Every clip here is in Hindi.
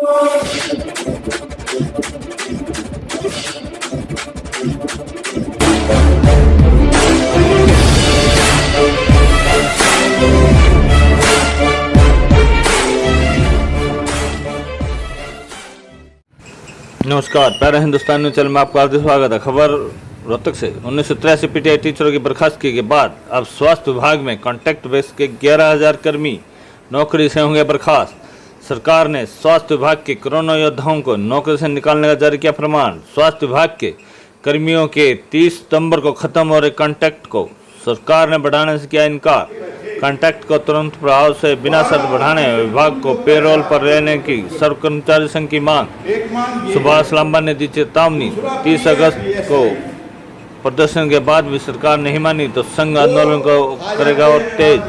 नमस्कार, पैरा हिंदुस्तान न्यूज चैनल में आपका हार्दिक स्वागत है। खबर रोहतक से 1983 पीटीआई टीचरों की बर्खास्तगी के बाद अब स्वास्थ्य विभाग में कॉन्ट्रैक्ट बेस के 11,000 कर्मी नौकरी से होंगे बर्खास्त। सरकार ने स्वास्थ्य विभाग के कोरोना योद्धाओं को नौकरी से निकालने का जारी किया फरमान। स्वास्थ्य विभाग के कर्मियों के 30 सितंबर को खत्म हो रहे कॉन्ट्रैक्ट को सरकार ने बढ़ाने से किया इनकार। कॉन्ट्रैक्ट को तुरंत प्रभाव से बिना शर्त बढ़ाने विभाग को पेरोल पर रहने की सर्व कर्मचारी संघ की मांग। सुभाष लांबा ने दी चेतावनी। 30 अगस्त को प्रदर्शन के बाद भी सरकार नहीं मानी तो संघ आंदोलन को करेगा और तेज।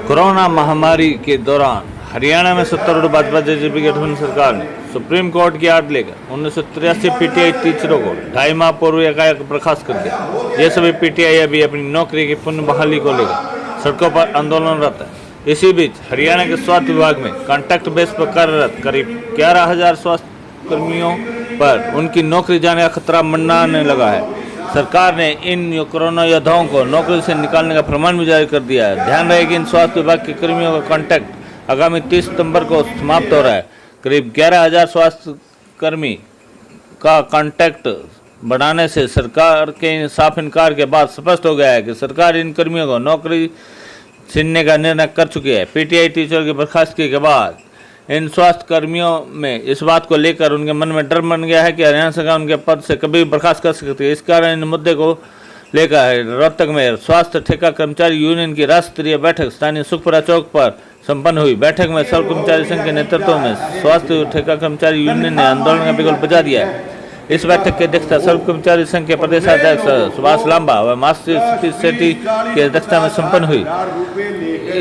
कोरोना महामारी के दौरान हरियाणा में सत्तारूढ़ भाजपा जेजेपी गठबंधन सरकार ने सुप्रीम कोर्ट की आड़ लेकर 1983 पीटीआई टीचरों को 2.5 माह पूर्व एकाएक बर्खास्त कर दिया। ये सभी पीटीआई अभी अपनी नौकरी की पुनः बहाली को लेकर सड़कों पर आंदोलनरत है। इसी बीच हरियाणा के स्वास्थ्य विभाग में कॉन्ट्रैक्ट बेस पर कार्यरत करीब 11,000 स्वास्थ्य कर्मियों पर उनकी नौकरी जाने का खतरा मंडराने लगा है। सरकार ने इन कोरोना योद्धाओं को नौकरी से निकालने का फरमान भी जारी कर दिया है। ध्यान रहे कि इन स्वास्थ्य विभाग के कर्मियों का कॉन्ट्रैक्ट आगामी 30 सितंबर को समाप्त हो रहा है। करीब 11,000 स्वास्थ्य कर्मी का कॉन्ट्रैक्ट बढ़ाने से सरकार के साफ इनकार के बाद स्पष्ट हो गया है कि सरकार इन कर्मियों को नौकरी छीनने का निर्णय कर चुकी है। पीटीआई टीचर की बर्खास्तगी के बाद इन स्वास्थ्य कर्मियों में इस बात को लेकर उनके मन में डर बन गया है कि हरियाणा सरकार उनके पद से कभी भी बर्खास्त कर सकती है। इस कारण इन मुद्दे को लेकर रोहतक में स्वास्थ्य ठेका कर्मचारी यूनियन की राष्ट्रीय बैठक स्थानीय सुखपुरा चौक पर संपन्न हुई। बैठक में सर्व कर्मचारी संघ के नेतृत्व में स्वास्थ्य ठेका कर्मचारी यूनियन ने आंदोलन का बिगुल बजा दिया है। इस बैठक की अध्यक्षता सर्व कर्मचारी संघ के प्रदेशाध्यक्ष सुभाष लांबा व मास्टर सतीश सेठी की अध्यक्षता में संपन्न हुई।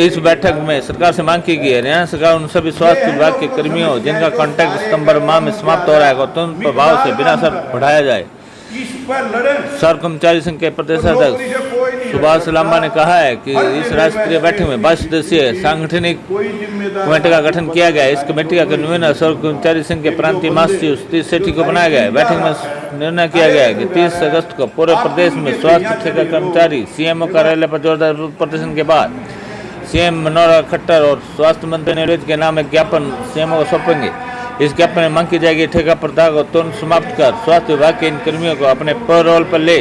इस बैठक में सरकार से मांग की गई है हरियाणा सरकार उन सभी स्वास्थ्य विभाग के कर्मियों जिनका कॉन्ट्रैक्ट सितंबर माह में समाप्त हो रहा है को तुरंत प्रभाव से बिना शर्त बढ़ाया जाए। सर्व कर्मचारी संघ के प्रदेशाध्यक्ष सुभाष लांबा ने कहा है कि इस राष्ट्रीय बैठक में 22 सदस्यीय सांगठनिक कमेटी का गठन किया गया है। इस कमेटी का कन्वीनर सर्व कर्मचारी संघ के प्रांतीय महासचिव सतीश सेठी को बनाया गया है। बैठक में निर्णय किया गया है कि 30 अगस्त को पूरे प्रदेश में स्वास्थ्य ठेका कर्मचारी सीएमओ कार्यालय पर जोरदार प्रदर्शन के बाद सीएम मनोहर खट्टर और स्वास्थ्य मंत्री निर्देश के नाम एक ज्ञापन सीएमओ को सौंपेंगे। इस ज्ञापन में मांग की जाएगी ठेका प्रथा को तुरंत समाप्त कर स्वास्थ्य विभाग के इन कर्मियों को अपने पेरोल पर ले,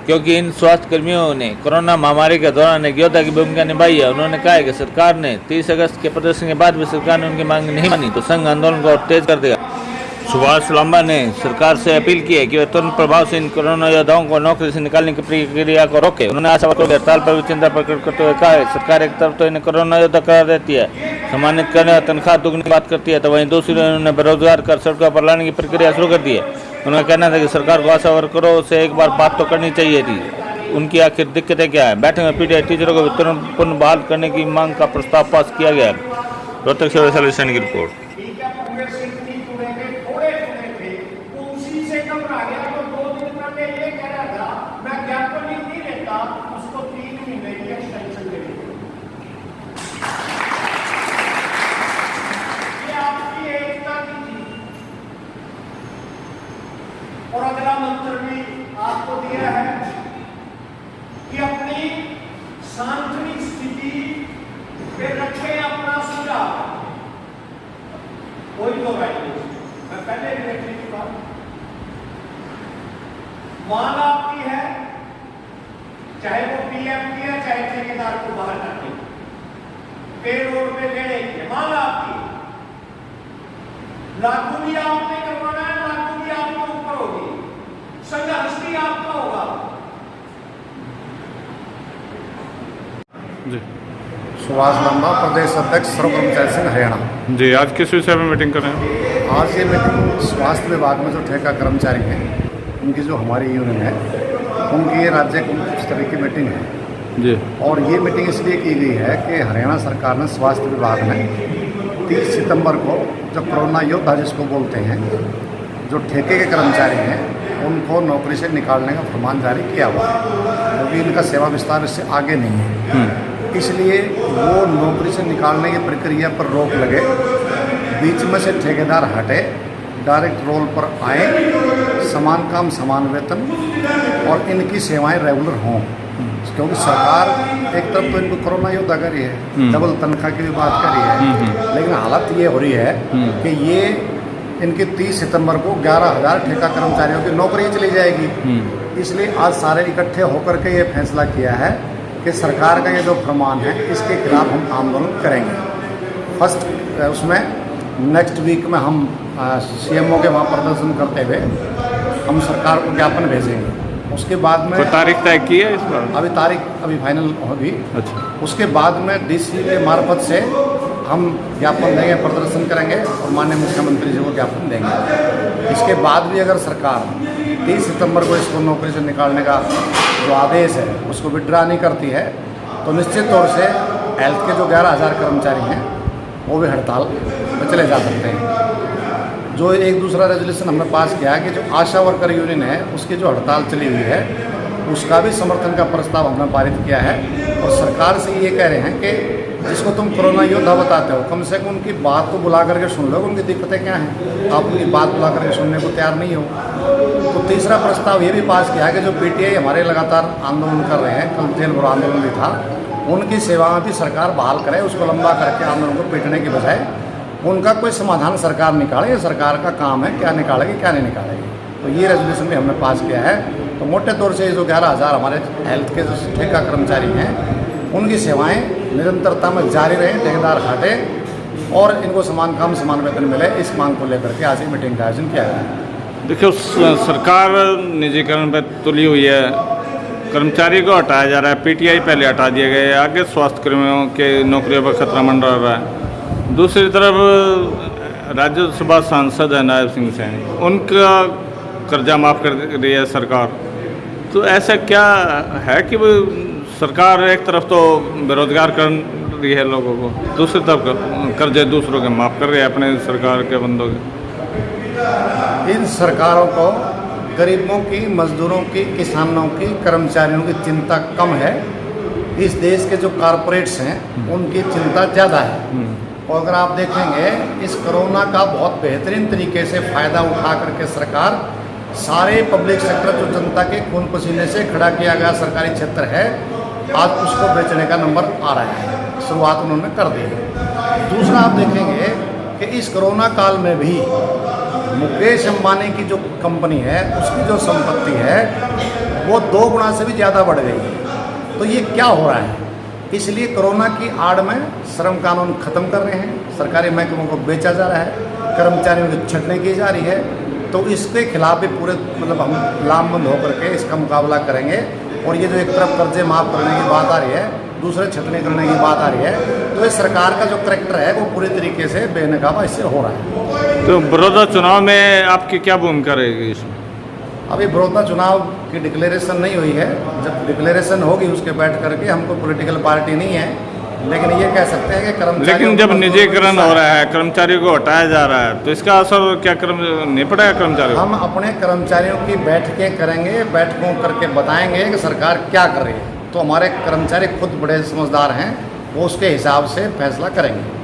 क्योंकि इन स्वास्थ्य कर्मियों ने कोरोना महामारी के दौरान एक योद्धा की भूमिका निभाई है। उन्होंने कहा है कि सरकार ने 30 अगस्त के प्रदर्शन के बाद भी सरकार ने उनकी मांग नहीं मानी तो संघ आंदोलन को और तेज कर देगा। सुभाष लांबा ने सरकार से अपील की है कि वे तुरंत प्रभाव से इन कोरोना योद्धाओं को नौकरी से निकालने की प्रक्रिया को रोके। उन्होंने आशा वर्करों की हड़ताल पर भी चिंता प्रकट करते हुए कहा है सरकार एक तरफ तो इन्हें कोरोना योद्धा करार देती है, सम्मानित करने और तनख्वाह दुगनी की बात करती है, तो वहीं दूसरी ओर उन्होंने बेरोजगार कर सड़कों पर लाने की प्रक्रिया शुरू कर दी है। उन्होंने कहना था कि सरकार को आशा वर्करों से एक बार बात तो करनी चाहिए थी, उनकी आखिर दिक्कतें क्या है। बैठक में पीटीआई टीचरों को तुरंत पुनः बहाल करने की मांग का प्रस्ताव पास किया गया। रोहतक से वैशाली सैनी की रिपोर्ट। और अगला मंत्र भी आपको दिया है कि अपनी सांगठनिक स्थिति पे रखें अपना सुझाव। कोई तो राय नहीं, मैं पहले भी रख चुका। मांग आपकी है, चाहे वो पीएम की है चाहे ठेकेदार को बाहर करने, पेरोल पे लेने की मांग आपकी। लागू भी आपने करवाना है, लागू भी आपके ऊपर होगी, संघर्ष भी आपका होगा। जी सुभाष लांबा, प्रदेश अध्यक्ष सर्व कर्मचारी संघ हरियाणा। जी, आज किस विषय में मीटिंग कर रहे हैं? आज ये मीटिंग स्वास्थ्य विभाग में जो ठेका कर्मचारी हैं उनकी जो हमारी यूनियन है उनकी ये राज्य स्तरीय की मीटिंग है जी। और ये मीटिंग इसलिए की गई है कि हरियाणा सरकार ने स्वास्थ्य विभाग में 30 सितंबर को जो कोरोना योद्धा जिसको बोलते हैं, जो ठेके के कर्मचारी हैं उनको नौकरी से निकालने का फरमान जारी किया हुआ है, क्योंकि इनका सेवा विस्तार इससे आगे नहीं है। इसलिए वो नौकरी से निकालने की प्रक्रिया पर रोक लगे, बीच में से ठेकेदार हटे, डायरेक्ट रोल पर आए, समान काम समान वेतन और इनकी सेवाएं रेगुलर हों। क्योंकि सरकार एक तरफ तो इनको कोरोना योद्धा करी है, डबल तनख्वाह की भी बात करी है, लेकिन हालत ये हो रही है कि ये इनकी 30 सितंबर को 11,000 ठेका कर्मचारियों की नौकरी चली जाएगी। इसलिए आज सारे इकट्ठे होकर के ये फैसला किया है कि सरकार का ये जो फरमान है इसके खिलाफ हम आंदोलन करेंगे। फर्स्ट उसमें नेक्स्ट वीक में हम सीएमओ के वहाँ प्रदर्शन करते हुए हम सरकार को ज्ञापन भेजेंगे। उसके बाद में कोई तारीख तय की है इस बार? अभी तारीख अभी फाइनल होगी। अच्छा। उसके बाद में डीसी के मार्फत से हम ज्ञापन देंगे, प्रदर्शन करेंगे और माननीय मुख्यमंत्री जी को ज्ञापन देंगे। इसके बाद भी अगर सरकार 30 सितंबर को इसको नौकरी से निकालने का जो आदेश है उसको विड्रा नहीं करती है तो निश्चित तौर से हेल्थ के जो 11,000 कर्मचारी हैं वो भी हड़ताल पर चले जा सकते हैं। जो एक दूसरा रेजोल्यूशन हमने पास किया है कि जो आशा वर्कर यूनियन है उसकी जो हड़ताल चली हुई है उसका भी समर्थन का प्रस्ताव हमने पारित किया है और सरकार से ये कह रहे हैं कि जिसको तुम कोरोना योद्धा बताते हो कम से कम उनकी बात को बुला करके सुन लो, उनकी दिक्कतें क्या हैं। आप उनकी बात बुला करके सुनने को तैयार नहीं हो। तो तीसरा प्रस्ताव ये भी पास किया कि जो पीटीआई हमारे लगातार आंदोलन कर रहे हैं, कल जेल भरो आंदोलन भी था, उनकी सेवाएं भी सरकार बहाल करे, उसको लंबा करके आंदोलन को पीटने के बजाय उनका कोई समाधान सरकार निकाले। ये सरकार का काम है, क्या निकालेगी क्या नहीं निकालेगी। तो ये रेजोल्यूशन भी हमने पास किया है। तो मोटे तौर से ये जो 11,000 हमारे हेल्थ के जो ठेका कर्मचारी हैं उनकी सेवाएं निरंतरता में जारी रहें, ठेकेदार हटे और इनको समान काम समान वेतन मिले, इस मांग को लेकर के आज ही मीटिंग का आयोजन किया गया है। देखिए सरकार निजीकरण पर तुली हुई है, कर्मचारी को हटाया जा रहा है, पीटीआई पहले हटा दिए गए, आगे स्वास्थ्य कर्मियों के नौकरियों पर खतरा मंडरा रहा है। दूसरी तरफ राज्यसभा सांसद है नायब सिंह सैनी, उनका कर्जा माफ़ कर रही है सरकार। तो ऐसा क्या है कि वो सरकार एक तरफ तो बेरोजगार कर रही है लोगों को, दूसरी तरफ कर्जे दूसरों के माफ़ कर रही है अपने सरकार के बंदों के। इन सरकारों को गरीबों की, मजदूरों की, किसानों की, कर्मचारियों की चिंता कम है। इस देश के जो कारपोरेट्स हैं उनकी चिंता ज़्यादा है। और अगर आप देखेंगे इस कोरोना का बहुत बेहतरीन तरीके से फ़ायदा उठा करके सरकार सारे पब्लिक सेक्टर जो जनता के खून पसीने से खड़ा किया गया सरकारी क्षेत्र है आज उसको बेचने का नंबर आ रहा है। शुरुआत उन्होंने कर दी है। दूसरा आप देखेंगे कि इस कोरोना काल में भी मुकेश अंबानी की जो कंपनी है उसकी जो संपत्ति है वो 2 गुना से भी ज़्यादा बढ़ गई है। तो ये क्या हो रहा है? इसलिए कोरोना की आड़ में श्रम कानून ख़त्म कर रहे हैं, सरकारी महकमों को बेचा जा रहा है, कर्मचारियों की छटनी की जा रही है। तो इसके खिलाफ भी पूरे हम लामबंद होकर के इसका मुकाबला करेंगे। और ये जो एक तरफ कर्जे माफ़ करने की बात आ रही है, दूसरे छटनी करने की बात आ रही है, तो इस सरकार का जो करैक्टर है वो पूरी तरीके से बेनकाब इससे हो रहा है। तो बड़ौदा चुनाव में आपकी क्या भूमिका रहेगी इसमें? अभी बड़ौदा चुनाव की डिक्लेरेशन नहीं हुई है। जब डिक्लेरेशन होगी उसके बैठ करके, हमको पॉलिटिकल पार्टी नहीं है, लेकिन ये कह सकते हैं कि कर्मचारी, लेकिन जब निजीकरण हो रहा है, कर्मचारियों को हटाया जा रहा है, तो इसका असर क्या नहीं पड़ेगा कर्मचारियों को? हम अपने कर्मचारियों की बैठकें करेंगे, बैठकों करके बताएंगे कि सरकार क्या कर रही है। तो हमारे कर्मचारी खुद बड़े समझदार हैं, वो उसके हिसाब से फैसला करेंगे।